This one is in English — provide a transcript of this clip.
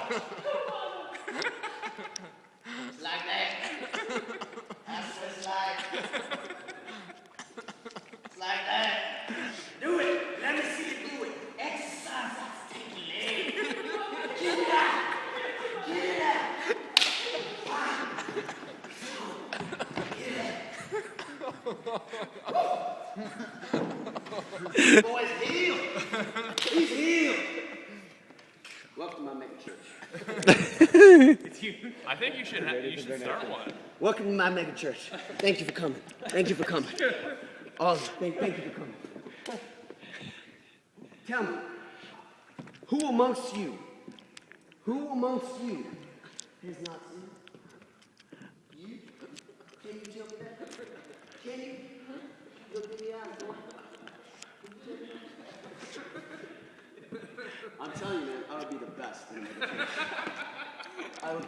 It's like that. That's what it's like. It's like that. Do it. Let me see you do it. Exercise that stinky leg. Get it out. Get it out. Boy's healed. He's healed. Welcome to my mega church. I think you should start one. Welcome to my mega church. Thank you for coming. Thank you for coming. All of you, thank you for coming. Tell me, who amongst you has not seen? You? Can you tell me that? Can you? Look in the eyes, boy. I'm telling you, man, I would be the best in the mega church. I would